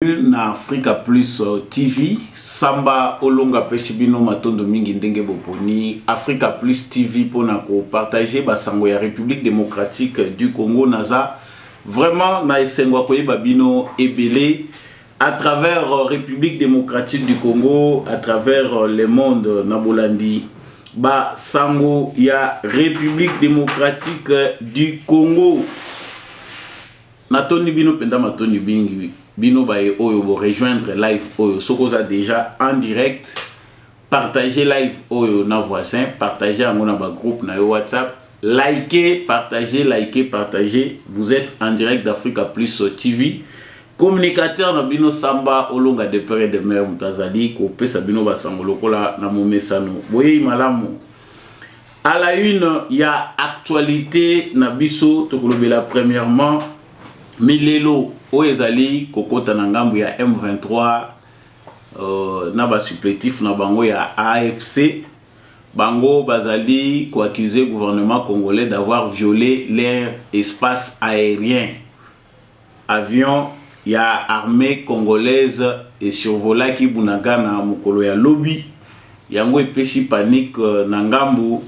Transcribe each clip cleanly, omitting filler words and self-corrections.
bienvenue na Africa Plus TV. Samba Olonga Pesibino Matondo Mingi Ndenge Boponi. Africa Plus TV pour partager basango ya République démocratique du Congo naza. Vraiment na esengwa koye babino ebele à travers République démocratique du Congo, à travers le monde nabolandi. Ba sango ya République démocratique du Congo. Natoni bino penda matoni bingi bino baye oyo bo rejoindre live oyo sokoza déjà en direct, partager live oyo na voisin, partager à mon groupe na WhatsApp, likez, partagez, vous êtes en direct d'Africa Plus TV. Communicateur na bino Samba Olonga de père et de mère mutazali ko pesa bino basango lokola na momesano. Boye malamu. À la une, il y a actualité na biso tokolobela premièrement Milelo Oezali kokota na ngambu ya M23 na ba supplétif na bango ya AFC bango bazali ko accuser gouvernement congolais d'avoir violé leur espace aérien. Avion ya armée congolaise et survola ki bunaga na mukolo ya lobby yango epesi panique na ngambu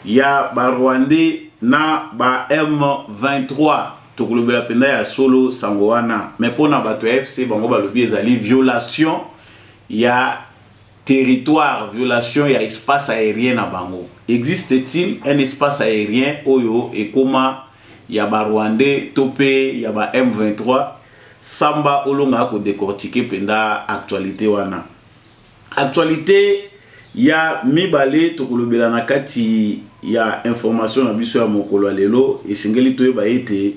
ya ba Rwandais na ba M23 tokolobela penda ya solo sangoana mais pour na bato FC bango balobi ezali violation ya territoire, violation ya espace aérien na bango. Existe-t-il un espace aérien oyo et comment ya ba Rwandais topé ya ba M23? Samba Olonga ko décortiquer penda actualité wana. Actualité ya mibale tokolobela na kati ya information na biso ya mokolo lelo esengeli toyeba ete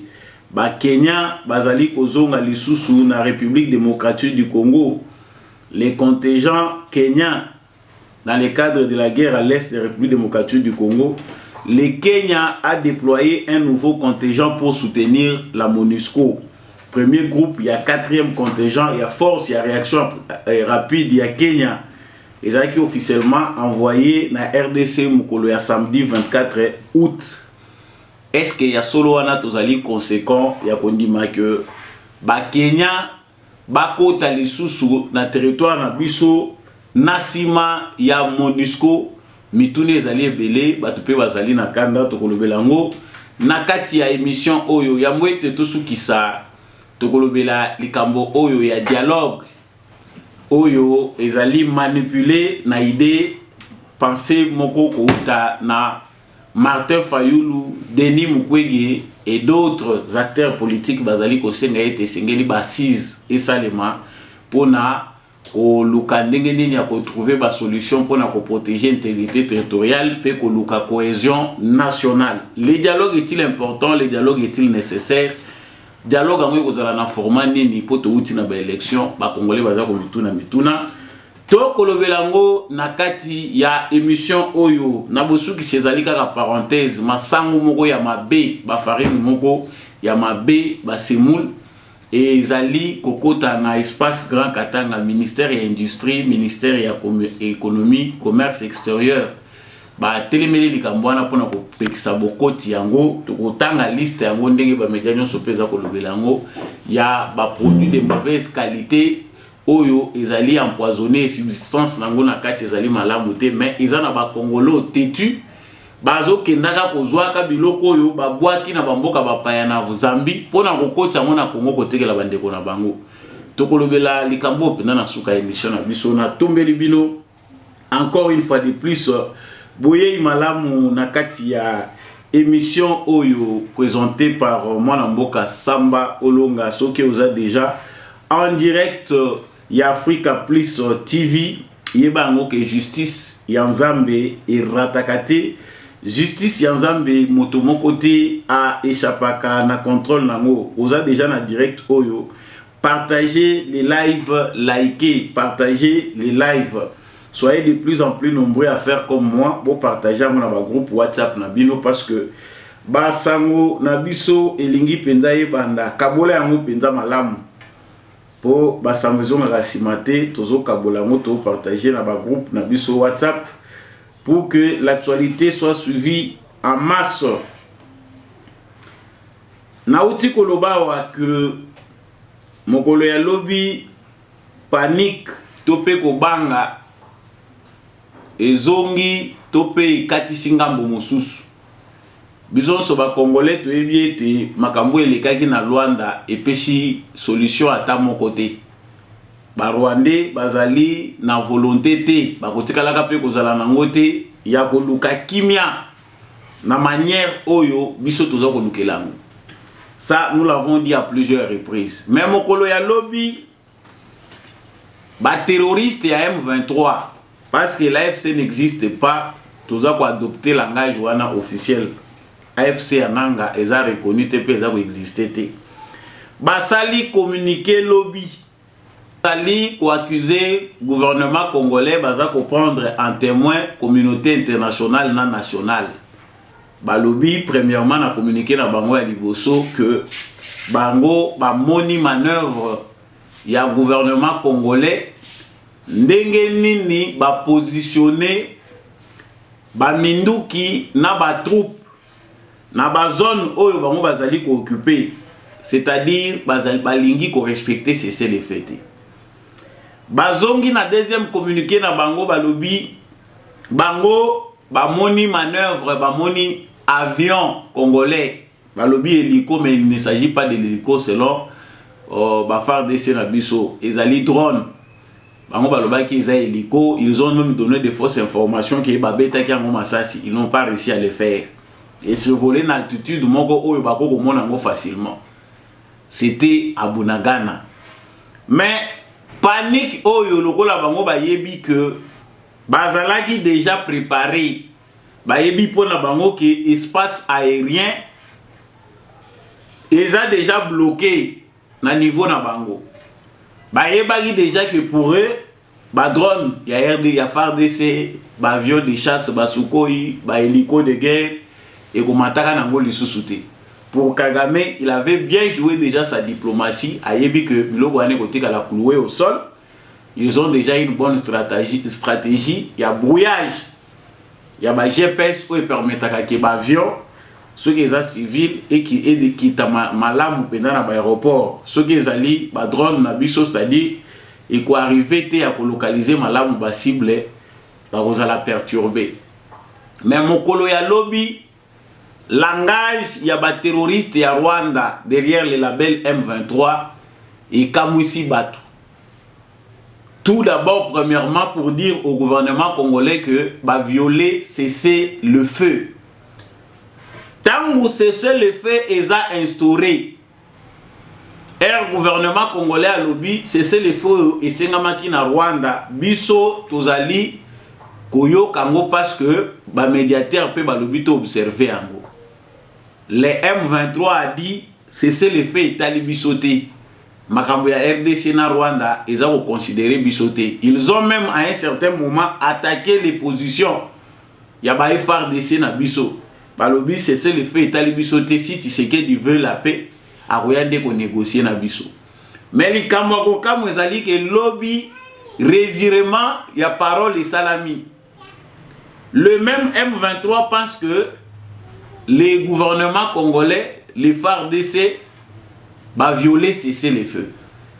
ba Kenya bazali kozonga lisusu na République démocratique du Congo. Les contingents kenyans dans le cadre de la guerre à l'est de la République démocratique du Congo, le Kenya a déployé un nouveau contingent pour soutenir la MONUSCO. Premier groupe, il y a quatrième contingent, il y a force, il y a réaction rapide, il y a Kenya. Ils ont officiellement envoyé na RDC Mukolo ya samedi 24 août. Est-ce qu'il y a solo wana tozali conséquent ya kondima que ba Kenya bakota lisusu na territoire na biso nasima ya MONUSCO mitune ezali ebele bato pe bazali na kanda tokolobela ngo na kati ya émission oyo ya mwete tosukisa tokolobela likambo oyo ya dialogue oyo ezali manipulé na idée pensée moko kouta na Martin Fayulu, Denis Mukwege et d'autres acteurs politiques bazali ko senga ete sengeli basise et salema pona ko luka ndenge nini ya ko trouver ba solution pona ko protéger l'intégrité territoriale pe ko luka cohésion nationale. Le dialogue est-il important? Le dialogue est-il nécessaire? Dialogue amwe kozala na format nini poto uti na ba élection ba congolais baza ko mituna to kolobelango na kati ya émission oyo na bosuki sezali kaka parenthèse masango moko ya mabe ba farine moko ya mabe ba semoul et ezali kokota na espace Grand Katanga ministère ya industrie, ministère ya économie, commerce extérieur ba telemeli likambwana pona ko pekisa bokoti yango to kotanga liste yango ndenge ba média nyonso peza kolobelango ya ba produits de mauvaise qualité oyo ezali empoisonné substance nango na kati ezali malamu te mais ezana ba Congolo tetu bazo kendaka kozwaka biloko oyo babwaki na bamboka bapaya na Zambie pona kokotsa ngo na Congo kotekela bandeko na bango tokolobela likambo pena na suka émission na biso na tombeli bino encore une fois de plus boye malamu na kati ya émission oyo présentée par mwana mboka Samba Olonga soki oza déjà en direct ya Africa Plus TV yebango que justice ya Nzambe iratakate justice ya Nzambe moto moko te a échappaka na contrôle nango oza déjà na direct oyo partagez les lives, likez, partagez les lives. Soyez de plus en plus nombreux à faire comme moi pour partager mon groupe WhatsApp na bino parce que basango na biso elingi penza yebanda kabola yango penza malamu pour basango na simate tozo kabola ngo to partager na groupe na biso WhatsApp pour que l'actualité soit suivie en masse. Na uti koloba wa que mokolo ya lobby panique topé kobanga ezongi topé katisi ngambo mosusu biso so ba congolais toyebi ete makambo elekaki na Luanda epesi solution ata moko te ba rwandais bazali na volonté te bakotikalaka pe kozala nango te ya koluka kimia na manière oyo biso toza kolukelango. Ça nous l'avons dit à plusieurs reprises. Même au Kolo ya lobby ba terroriste ya M23 parce que l'AFC n'existe pas, toza ko adopter langage wana officiel. AFC ananga eza reconnu te pe eza ko exister te. Ba sali communiquer lobby. Sali ko accuser gouvernement congolais baza ko prendre en témoin communauté internationale na nationale. Ba lobby premièrement na communiqué na bango ya liboso que bango ba moni manœuvre ya gouvernement congolais ndenge nini ba positionner ba minduki na ba troupe na ba zone oyo bango bazali ko occuper, c'est-à-dire bazali balingi ko respecter cessez-le-feu. Bazongi na deuxième communiqué na bango ba lobby bango ba moni manœuvre ba moni avion congolais, balobi hélico, mais il ne s'agit pas de l'hélico selon FARDC na biso, ezali drone. Bango baloba ki eza hélico, ils ont même donné de fausses informations que babeta ki ango masasi, ils n'ont pas réussi à le faire. Et survoler en altitude moko oyo bako komona ngo facilement. C'était à Bunagana. Mais panique oyo lokola bango bayebi que bazalaki déjà préparé. Bayebi pona bango que espace aérien eza déjà bloqué na niveau na bango. Bayebaki déjà que pour eux ba drone ya RD ya FARDC, ba avion de chasse, ba Sukhoi, ba hélico de guerre et komataka nango lisusu te. Pour Kagame, il avait bien joué déjà sa diplomatie, ayebi que biloko ane kotika la clouer au sol. Ils ont déjà une bonne stratégie, il y a brouillage. Il y a un GPS qui permet que l'avion, ceux qui sont civils et qui sont malades pendant l'aéroport, ceux qui sont allés, les drones, c'est-à-dire, et qui arrivent à localiser malade ou cible, ils la perturber. Mais mon colo ya lobby, langage, il y a des terroristes, il y a Rwanda derrière le label M23 et Kamwisi Batu. Tout d'abord, premièrement, pour dire au gouvernement congolais que va violer, cesser le feu. Tant que cesser le feu est instauré, le gouvernement congolais a lobby, cesser le feu et c'est na Rwanda, biso tozali koyo kango parce que ba médiateur peut ba lobby to observer ango. Le M23 a dit cesser le feu et ali bisoté. Makambo ya RDC na Rwanda, ils ont considéré bisoté. Ils ont même à un certain moment attaqué les positions. Ya ba FARDC na biso. Balobi c'est le fait itali bisoté si Tshisekedi veut la paix, a royande ko négocier na biso. Mais li kambo ko ezali que lobby revirement ya parole et salami. Le même M23 pense que les gouvernements congolais, les FARDC va violer cesser les feux.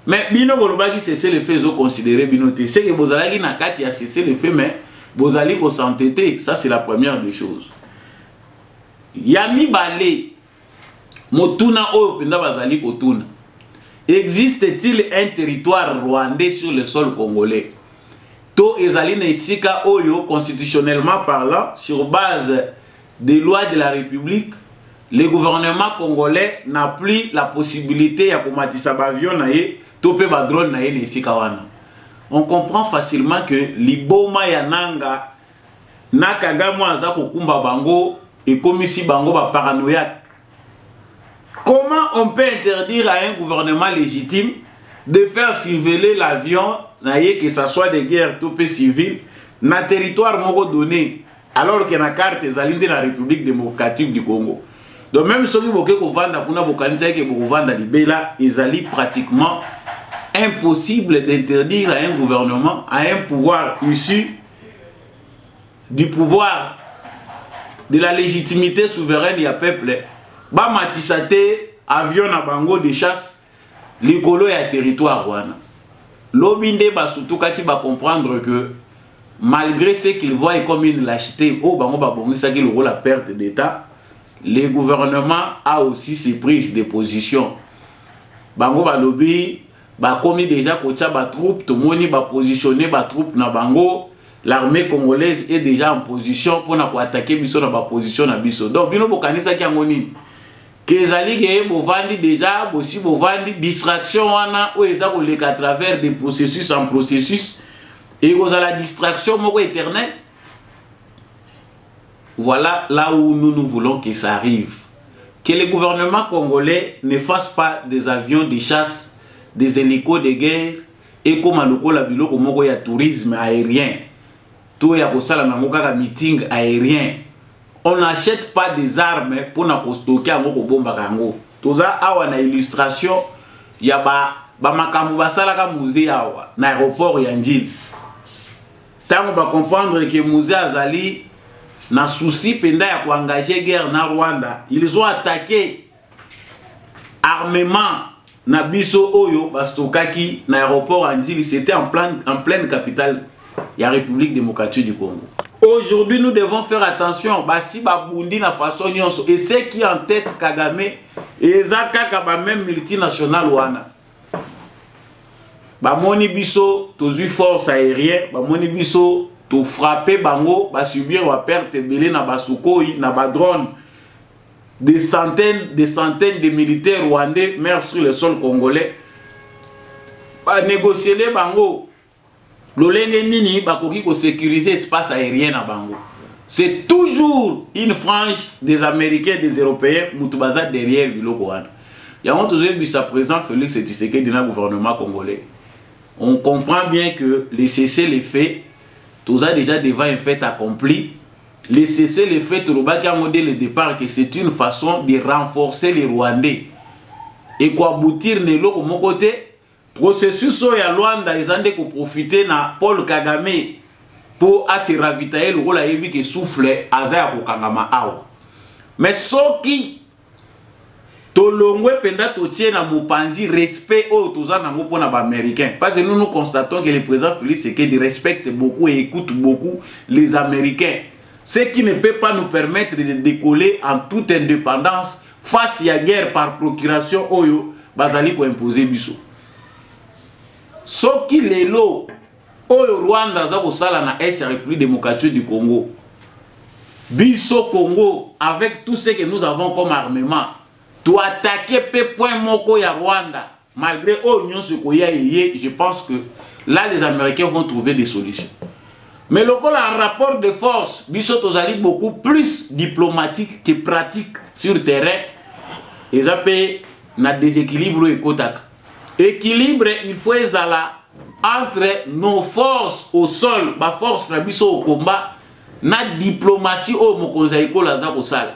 Mais bino bolobaki cesser les feux, ils ont considéré binoté. C'est que bozalaki na kati a cesser les feux, mais bozali ko s'entêter. Ça c'est la première des choses. Yami balé motuna oyo penda bazali kotuna. Existe-t-il un territoire rwandais sur le sol congolais? To ezali na isika oyo constitutionnellement parlant sur base des lois de la République. Le gouvernement congolais n'a plus la possibilité de komatisa avion naé topé ba drone naé ne sikawana. On comprend facilement que liboma yananga nakagamwa aza kokumba bango et comme si bango ba paranoïaque. Comment on peut interdire à un gouvernement légitime de faire surveiller l'avion naé que ça soit des guerres topé civil na territoire moko donné alors que na carte ezali de la République démocratique du Congo? Donc même ceux qui vont vendre pour vendre libéla, ils pratiquement impossible d'interdire à un gouvernement, à un pouvoir issu du pouvoir de la légitimité souveraine du peuple, ba matisate avion na bango de chasse, l'écolo et territoire wana. Lobinde basutuka qui va comprendre que malgré ce qu'ils voient comme une lâcheté, oh bango babongi ça qui la perte d'état, le gouvernement a aussi ses prises de position. Bango balobi ba komi déjà kocha ba troupe to moni ba positionner ba troupe na bango. L'armée congolaise est déjà en position pour attaquer biso na ba position na biso. Donc bino bokanisa ki ngoni que zali ke bovandi déjà aussi bovandi distraction wana o eza ko leka à travers des processus en processus et vous avez la distraction moko éternelle. Voilà là où nous voulons que ça arrive. Que le gouvernement congolais ne fasse pas des avions de chasse, des hélicos de guerre et comme aloko la biloko moko ya tourisme aérien. Tout ya kosala na moka meeting aérien. On n'achète pas des armes pour na stocker ngoko bomba kango. Toza awa na illustration ya ba makambo basala ka musée awa na aéroport ya Njili. Tant va comprendre que musée azali na souci penda ya engager guerre na Rwanda, ils ont attaqué armement na biso oyo bastokaki na aéroport Njili, c'était en pleine capitale la République démocratique du Congo. Aujourd'hui, nous devons faire attention. Si babundi na façon nyonso et ceux qui en tête Kagame et Zaka ba même multinational wana. Ba moni biso tozui force aérienne, ba moni biso to frapper bango, ba subir wa perte belé na basukoi na ba drone. Des centaines de militaires rwandais meurent sur le sol congolais. Ba négocier les bango. Lolenge nini bakoki ko sécuriser espace aérien na bango. C'est toujours une frange des Américains, des Européens, mutubaza derrière biloko wana. Yango tozoye bisa présent Félix Tshisekedi na gouvernement congolais. On comprend bien que les cessez-le-feu, tout ça déjà devant un fait accompli. Les cessez-le-feu Touroba qui a modé le départ que c'est une façon de renforcer les Rwandais. Et quoi aboutir nelo au mon côté. Processus ya Luanda ils ont de profiter na Paul Kagame pour se ravitailler le rôle à évi qui souffle azaya ko kangama awa. Mais soki tolongwe penda totie na mopanzi respect au toza na ngo na ba américain parce que nous constatons que le président Félix Tshisekedi respecte beaucoup et écoute beaucoup les Américains, ce qui ne peut pas nous permettre de décoller en toute indépendance face à la guerre par procuration oyo bazali ko imposer biso. Soki lelo oyo Rwanda za kosala na est République démocratique du Congo. Biso Congo avec tout ce que nous avons comme armement, tu attaquer pe point moko ya Rwanda malgré oyo ce ko ya yé, je pense que là les Américains vont trouver des solutions. Mais le rapport de force, biso tozali beaucoup plus diplomatique que pratique sur terrain. Et ça peut na déséquilibre et kotaka. Équilibre, il faut ezala entre nos forces au sol, ma force na biso au combat, na diplomatie au mokonzaïko la zakosala.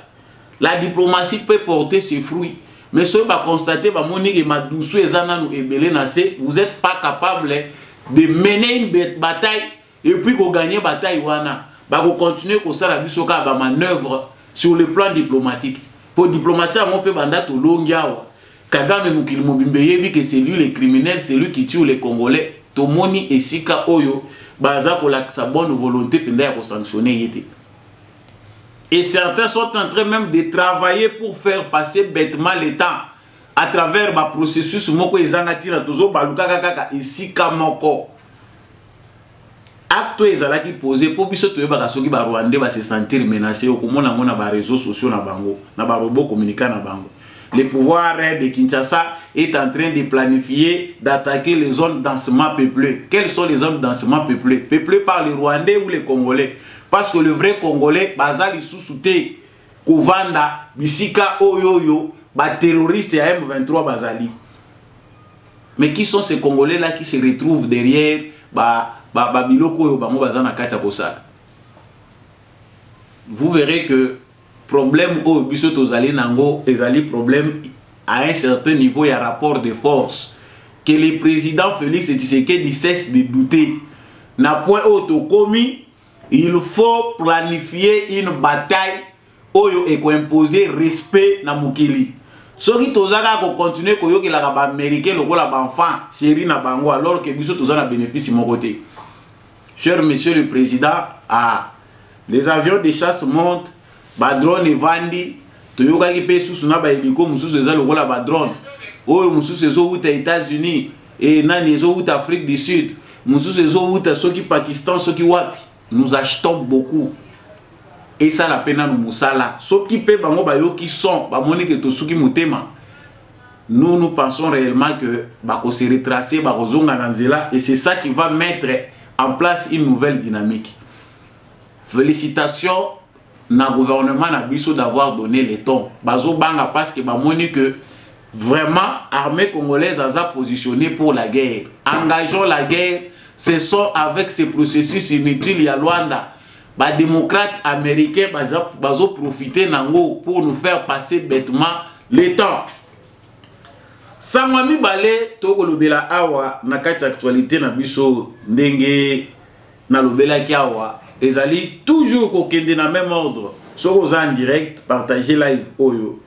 La diplomatie peut porter ses fruits, mais ce va constater ba moni et ma douceur ezana nous ebele na se, vous n'êtes pas capable de mener une bataille et puis qu'on gagne bataille wana, ba ko continuer ko sala biso ka ba manœuvre sur le plan diplomatique. Pour diplomatie on peut banda to longiawa. Kagame mukili mobimbe yebi que c'est lui le criminel, c'est lui qui tue les Congolais. Tomoni et Sika Oyo, baza ko la sa bonne volonté penda ya sanctionner yete. Et certains sont en train même de travailler pour faire passer bêtement le temps à travers ma processus moko ezanga tira tozo baluka kaka Sika moko. Acte ezala ki posé pour biso toye baka soki ba Rwandais va se sentir menacé au komona ngona ba réseaux sociaux na bango, na ba robot communicant na bango. Le pouvoir de Kinshasa est en train de planifier d'attaquer les zones densément peuplées. Quelles sont les zones densément peuplées? Peuplées par les Rwandais ou les Congolais? Parce que le vrai Congolais, Bazali sous-souté, Kovanda, Bisika, Oyoyo, terroristes à M23 Bazali. Mais qui sont ces Congolais-là qui se retrouvent derrière Biloko Bango Bazana Katiakosa? Vous verrez que problème au biso tozali nango ezali problème à un certain niveau, il y a rapport de force que le président Félix Tshisekedi cesse de douter. Na point autocomi, il faut planifier une bataille oyo et imposer respect na mukili. soki tozaka ko continuer ko yoki la ba américain lokola ba enfant chéri na bango alors que biso tozana bénéfice mon côté. Cher monsieur le président, les avions de chasse montent, ba drone et vandi, toyoka ki pe susu na ba hélico mususu eza lokola ba drone. Oyo mususu ezo uta États-Unis et nani ezo uta Afrique du Sud, mususu ezo uta soki Pakistan, soki wapi. Nous achetons beaucoup. Et ça la peine à nous moussala. Ce qui peut bango ba yo qui sont, ba monique to suki mutema. Nous pensons réellement que ba ko se retracer, ba ko zonga nanzela et c'est ça qui va mettre en place une nouvelle dynamique. Félicitations na gouvernement na biso d'avoir donné les tons. Bazo banga parce que ba monique que vraiment l'armée congolaise a positionné pour la guerre. Engageons la guerre. Ce sont avec ces processus inutiles, il y a Luanda. Les démocrates américains vont profiter nango pour nous faire passer bêtement le temps. Samami balé, toko lobela awa, na kati actualité na biso, ndenge na lobela ki awa, ezali toujours kokende na même ordre. Soko en direct, partager live oyo.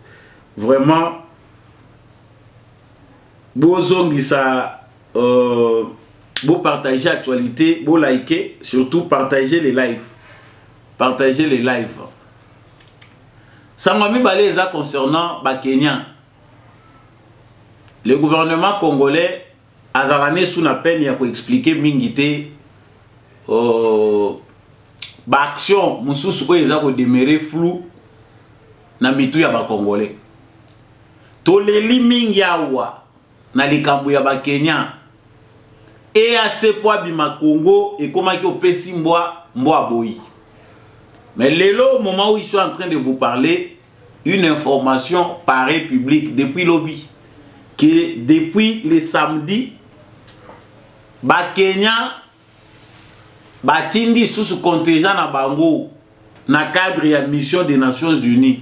Vraiment, bozongi sa vous partagez l'actualité, vous likez, surtout partagez les lives. Partagez les lives. Sangwami Baleza concernant Kenya. Le gouvernement congolais a ramené sous la peine il a expliqué mingité action mususu ko eza ko demeurer flou na mitu ya ba congolais. To leli mingi awa na likambo ya ba Kenya. Et à ce point bima Congo et comment qui opesi mboa boy. Mais au moment où je suis en train de vous parler, une information paraît publique depuis lobby que depuis le samedi, Kenya batindi sous contingent na bango na cadre ya mission des Nations Unies.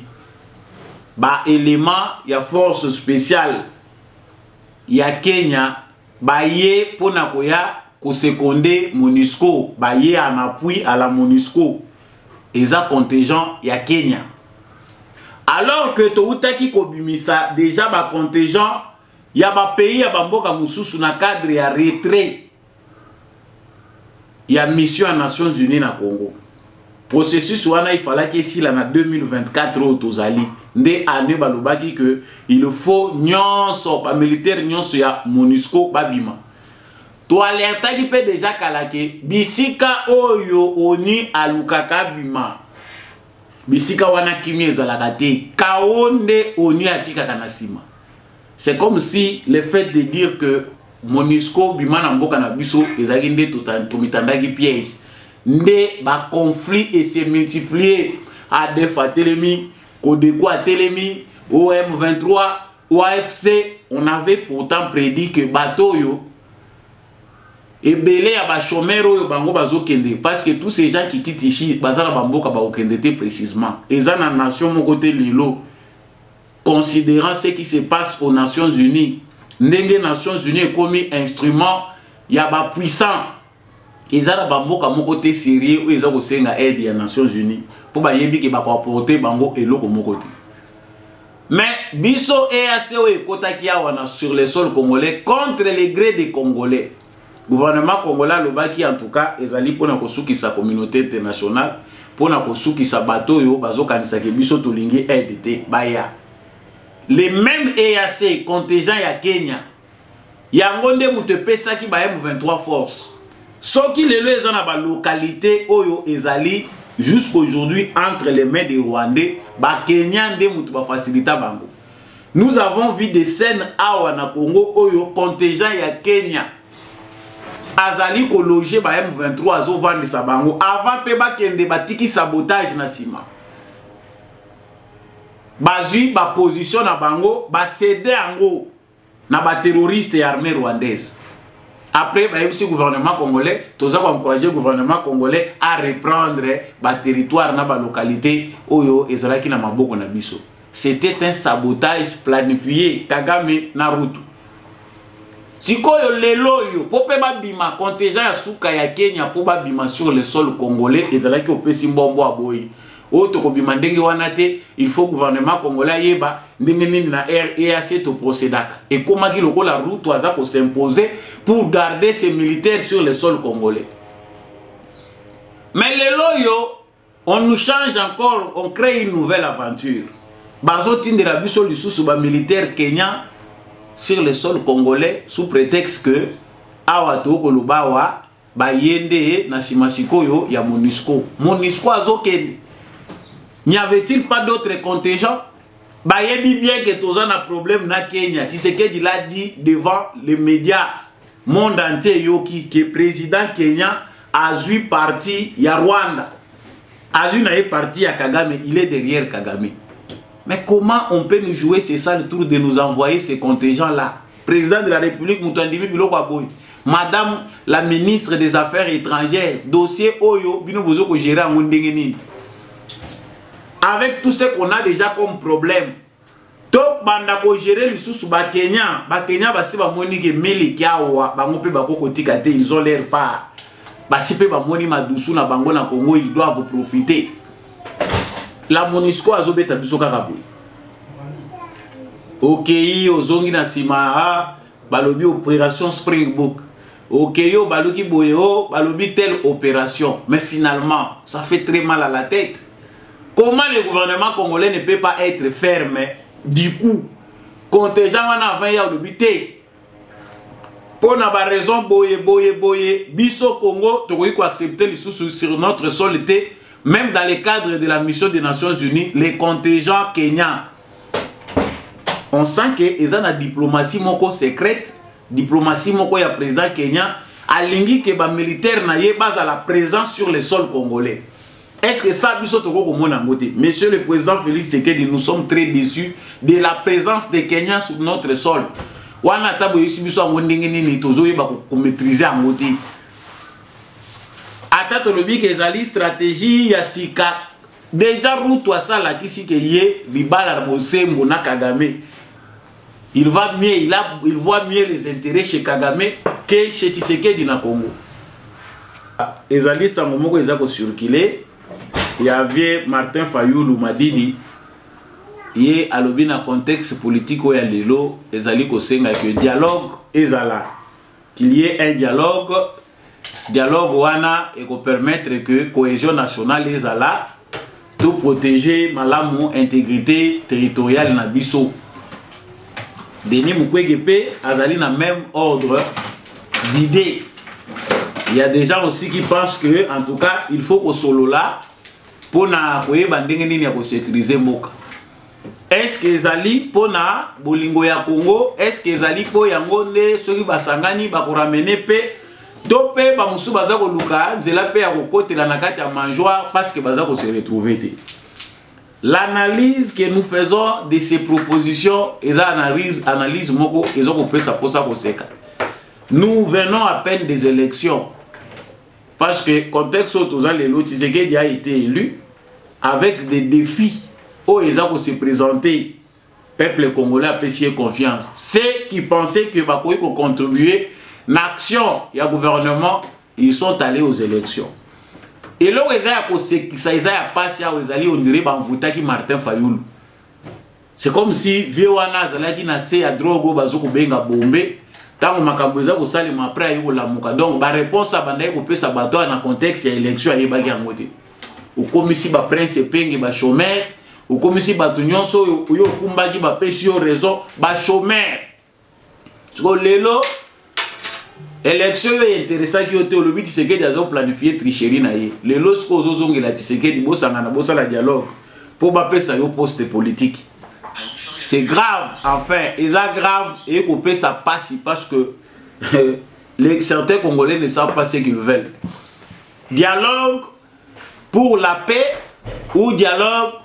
Élément ya force spéciale ya Kenya. Baye pona koya ko seconder MONUSCO, baye en appui à la MONUSCO. Eza contingent ya Kenya. Alors que to utaki ko bimisa déjà ba contingent ya ba pays ya bamboka mususu na cadre ya retrait ya mission des Nations Unies na Congo. Processus wana il fallait que si la na 2024 au tozali nde année balobaki que il faut nyonso pa militaire nyonso ya MONUSCO babima. To alerta ki pe déjà kalake bisika oyo oni alukaka bima. Bisika wana kimi ezalaka te kaonde oni atika kanasima. C'est comme si le fait de dire que MONUSCO bima na mboka na biso ezaki nde tomitandaki piège. Nde ba conflit et se multiplier à des fois Télémi, Kodeko à Télémi, OM23, OAFC. On avait pourtant prédit que bateau yo et belé à ba chômeur yo bango bazo kende parce que tous ces gens qui quittent ici bazala bamboka ba okendete précisément. Et ça na nation mon côté lilo considérant ce qui se passe aux Nations Unies. Ndenge Nations Unies comme instrument ya ba puissant. Ils ont bamboka moko te sérieux ou ils ont senga aide des Nations Unies pour ba yebi ke ba ko apporter bango eloko moko te. Mais biso EACO et kotaki awana sur le sol congolais contre les grés des Congolais. Gouvernement congolais lobaki en tout cas ezali pona kosuki sa communauté internationale pona kosuki sa bateau yo bazokanisa ke biso tolingi aide te baya. Les mêmes EAC contingent ya Kenya yango nde mutu pesaki ba M23 force. Ce qui les dans la localité Oyo Ezali jusqu'aujourd'hui entre les mains des Rwandais, Kenyan de Moutuba facilita bango. Nous avons vu des scènes à na Congo Oyo contingent ya Kenya. Azali ko loger ba M23 azo vendre sa bango avant pe ba kende batiki sabotage na sima. Bazui ba position na bango ba céder ango na ba terroriste et armée rwandaise. Après, le gouvernement congolais, tout ça va encourager le gouvernement congolais à reprendre le territoire dans la localité Oyo et Zalaki na Maboko na biso. C'était un sabotage planifié Kagame Naruto. Si koyo lelo yo pope ba bima contingent ya suka ya Kenya po ba bima sur le sol congolais et Zalaki opesi mbombo aboyi. Autre ko bimandenge wanate, il faut gouvernement congolais yeba ndenge nini na REAC to procédaka. Et comment ki loko la route waza ko s'imposer pour garder ces militaires sur le sol congolais. Mais les loyo, on nous change encore, on crée une nouvelle aventure. Bazo tindera biso lisusu ba militaire kenyan sur le sol congolais sous prétexte que awa to ko lubawa ba yende na simasikoyo ya MONUSCO. MONUSCO azokende. N'y avait-il pas d'autres contingents? Bah, il dit bien que tous un problème na Kenya. Tshisekedi l'a dit devant les médias monde entier yoki que président Kenya a vu parti ya Rwanda. Azu na parti à Kagame, il est derrière Kagame. Mais comment on peut nous jouer c'est ça le tour de nous envoyer ces contingents là? Président de la République Moutandimi Biloko Aboy. Madame la ministre des Affaires étrangères, dossier Oyo, bino bozo ko gérer en Ndengeni. Avec tout ce qu'on a déjà comme problème, donc banda ko gérer les sous ba Kenya basi ba moni ke meli kiawa bango pe ba koko tikate, ils ont l'air pas basi pe ba moni madusu na bango na Congo, ils doivent profiter. La MONUSCO azobeta biso kaka boy. OK, ozongi na sima balobi opération Springbok. OK, yo baloki boyo balobi telle opération, mais finalement ça fait très mal à la tête. Comment le gouvernement congolais ne peut pas être ferme du coup contingent wana avant ya lobité pour na ba raison boye biso Congo to ko accepter les sous sur notre sol était même dans le cadre de la mission des Nations Unies les contingents kenyans on sent que ils ont la diplomatie moko secrète diplomatie moko ya président kenyan alingi que ba militaire na ye base à la présence sur le sol congolais. Est-ce que ça, Monsieur le Président Félix Tshisekedi, nous sommes très déçus de la présence des Kenyans sur notre sol. Wana tabo yisi biso ngondenge nini tozo yeba ko maîtriser ngoti. Ata to lobi ke zali stratégie ya sika. Déjà route wa sala kisi ke ye bibala bosembo na Kagame. Il voit mieux les intérêts chez Kagame que chez Tshisekedi na Congo. Ezali sangomoko ezako circuler. Il y avait Martin Fayoulou Madidi, il y a un contexte politique où il y a l'élo, ezali ko senga que dialogue ezala, qu'il y ait un dialogue wana et ko permettre que cohésion nationale ezala, tout protéger malamu intégrité territoriale na biso. Denis Mukwege azali na même ordre d'idée. Il y a des gens aussi qui pensent que en tout cas il faut qu'au solo là pour na koyeba ndenge nini ya ko sécuriser mboka. Est-ce que ezali pona bolingo ya Congo? Est-ce que ezali po yango nde soki basangani ba ko ramener pe to pe ba musu baza ko luka nzela pe ya ko kotela na kati ya manjoa parce que baza ko se retrouver te. L'analyse que nous faisons de ces propositions et analyse moko ezo ko pesa posa ko seka. Nous venons à peine des élections. Parce que contexte où Tshisekedi a été élu avec des défis où ils ont se présenter, peuple congolais a payé confiance. Ceux qui pensaient que Bakoui pour contribuer l'action du gouvernement, ils sont allés aux élections. Et là où ils ont passé, on dirait que Martin Fayoulou. C'est comme si Vioana Zalaki n'a à drogue bazoko benga bombe. Tant makambo eza ko salima après ayo la muka donc ba réponse à bandaye ko pesa bato na contexte ya élection ya yebaki ngote o komisi ba prince penge ba chômeur o komisi bato nyonso yo kumbaki ba pesi yo raison ba chômeur so lelo élection yo intéressant ki yote olobi Tshisekedi azo planifier tricherie na ye lelo sko zozongela Tshisekedi bosanga na bosala dialogue pour ba pesa yo poste politique. C'est grave, enfin, et ça grave, et qu'on peut ça passer parce que certains Congolais ne savent pas ce qu'ils veulent. Dialogue pour la paix ou dialogue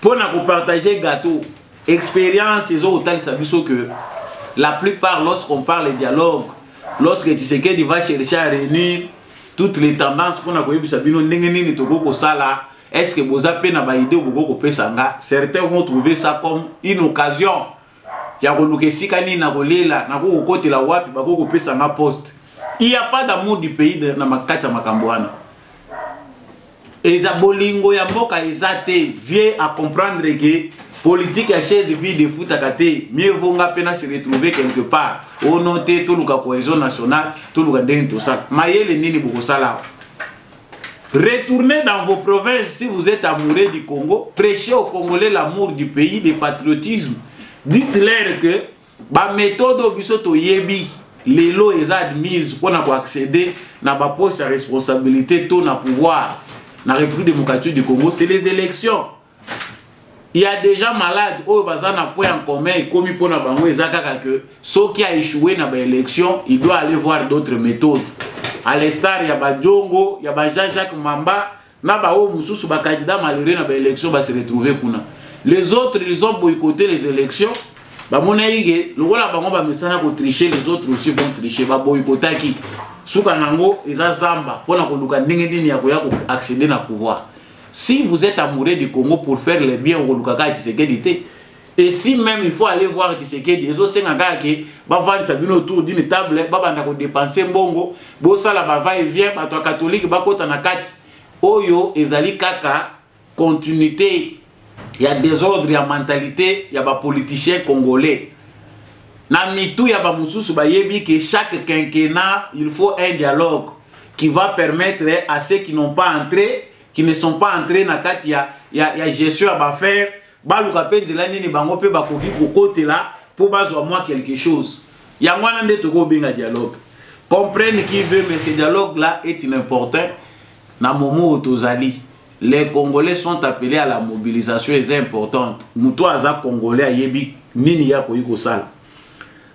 pour nous partager gâteau. Expérience, ils ont autant que la plupart, lorsqu'on parle de dialogue, lorsque Tshisekedi va chercher à réunir toutes les tendances pour nous dire est-ce que vous avez une idée ou certains vont trouver ça comme une occasion. Il n'y a pas d'amour du pays dans ma carte. eza bolingo ya mboka eza te. Viens à comprendre que politique à chaise vide de foot à côté, mieux vaut nga pena se retrouver quelque part. Au noté tout le cohésion nationale, tout le gain tout ça. Mayele nini boko sala. Retournez dans vos provinces si vous êtes amoureux du Congo. Prêchez aux Congolais l'amour du pays, le patriotisme. Dites-leur que ba méthode bisoto yebi les lois est admises pour accéder à la poste à responsabilité, tout na pouvoir. Dans la République démocratique du Congo, c'est les élections. Il y a déjà malades, oh, bazana point en commun, comme pour na bango ezaka que ceux qui a échoué dans l'élection, il doit aller voir d'autres méthodes. À l'instar, il y a Badjongo, il y a Jean-Jacques Mamba, na ba o mususu ba candidat malheureux dans l'élection va se retrouver kuna. Les autres, ils ont boycotté les élections. Ba monaïge, le rôle bango ba mesana ko tricher, les autres aussi vont tricher, ba boycotter qui. Souka nango eza zamba pour na ko luka ndenge nini ya ko accéder na pouvoir. Si vous êtes amoureux du Congo pour faire le bien au Lukaka Tshisekedi, et si même il faut aller voir Tshisekedi, les autres que va vendre ça autour d'une table, va dépenser bongo, bossa la va et vient, toi catholique, va kota na kati, oyo ezali kaka continuité, il y a désordre, il y a mentalité, il y a des politiciens congolais. Na mitou ya ba mususu ba yebi que chaque quinquennat il faut un dialogue qui va permettre à ceux qui n'ont pas entré, qui ne sont pas entrés dans il y a gestion à faire, baluka penzela nini bango pe bakoki kokote là pour bazwa moi quelque chose. Ya mwana ndeto ko binga dialogue. Comprenne qui veut mais ce dialogue là est important na momo otozali. Les Congolais sont appelés à la mobilisation est importante. Muto aza Congolais ayebi nini ya koyiko sala.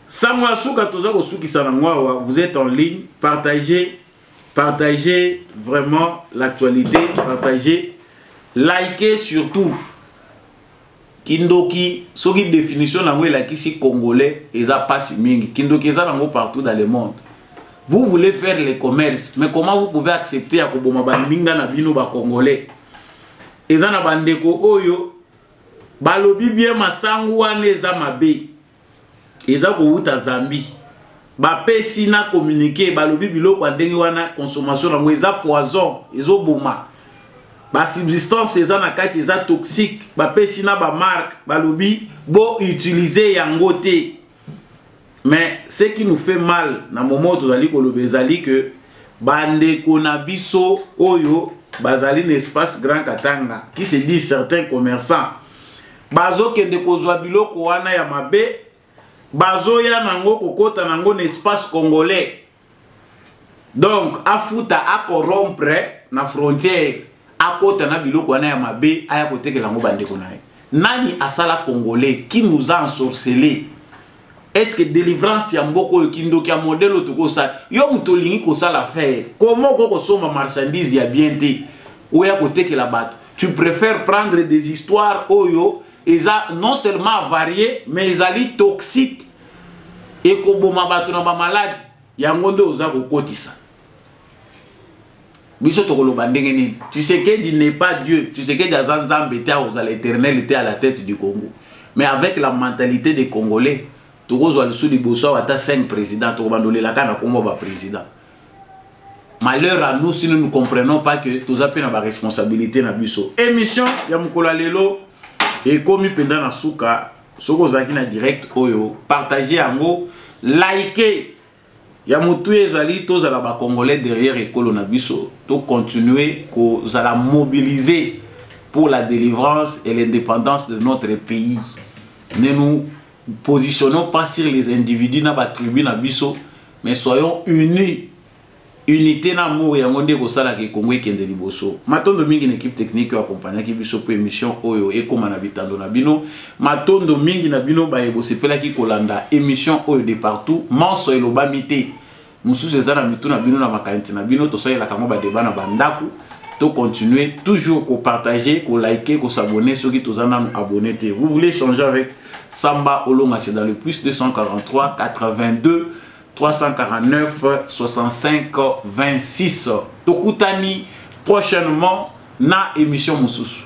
Samwa suka toza ko suki sana ngwa vous êtes en ligne, partagez vraiment l'actualité, partagez, likez surtout. Kindoki, ce qui définition nango la kisi congolais, eza pas mingi. Kindoki eza nango partout dans le monde. Vous voulez faire le commerce, mais comment vous pouvez accepter à koboma bandinga na bino ba congolais? Eza na bandeko oyo balobi bien masangu wana eza mabe. Eza ko uta Zambie. Ba pesi na communiquer balobi biloko ndenge wana consommation nango eza poison, ezo boma. Ba substance eza na kati eza toxique, ba pesi na ba marque balobi bo utiliser yango te. Mais ce qui nous fait mal na moment tozali koloba ezali que bande konabiso oyo bazali n'espace Grand Katanga qui se dit certains commerçants bazo kende kozwa biloko wana ya mabe bazo ya nango kokota nango n'espace congolais. Donc afuta a corrompre na frontière akota na biloko wana ya mabe aya kotekela ngo bande konaye. Nani asala congolais qui nous a ensorcelé? Est-ce que délivrance ya mboko yokindo kia modèle otoko sa yo mutolingi ko sala faire? Comment ko soma marchandise ya bien te ou ya kotekela bato? Tu préfères prendre des histoires oyo eza non seulement variées mais ezali toxiques et ko boma bato na ba malade yango nde oza kokotisa. Biso tokoloba ndenge nini? Tu sais que Dieu n'est pas Dieu, tu sais que Nzambe était à l'éternel était à la tête du Congo. Mais avec la mentalité des Congolais, Togozo al sudi boso ata 5 présidents, Togobandole la kana Congo ba président. Malheur à nous si nous ne comprenons pas que tous appels na ba responsabilité na biso. Émission ya mukola lelo et komi penda na suka soko zaki na direct oyo, partagez yango, likez. Ya mutu ezali tozala ba congolais derrière ekolo na biso, to continuer ko zala mobiliser pour la délivrance et l'indépendance de notre pays. Ne nous positionnons pas sur les individus na ba tribu na biso, mais soyons unis. Unité na mo ya ngonde ko sala ke Congo ekende liboso. Matondo mingi na équipe technique accompagner ki biso pour émission oyo ekoma na bitando na bino. Matondo mingi na bino ba ebo sepela ki kolanda émission oyo de partout. Manso eloba mité. Mususu ezana mitu na bino na makanti na bino to sayela kamo ba débat na bandaku. To continuer toujours ko partager, ko liker, ko s'abonner ceux qui tozana nous abonner. Vous voulez changer avec Samba Olonga, c'est dans le plus 243 82 349 65 26. Tokutani prochainement na émission Moussousou.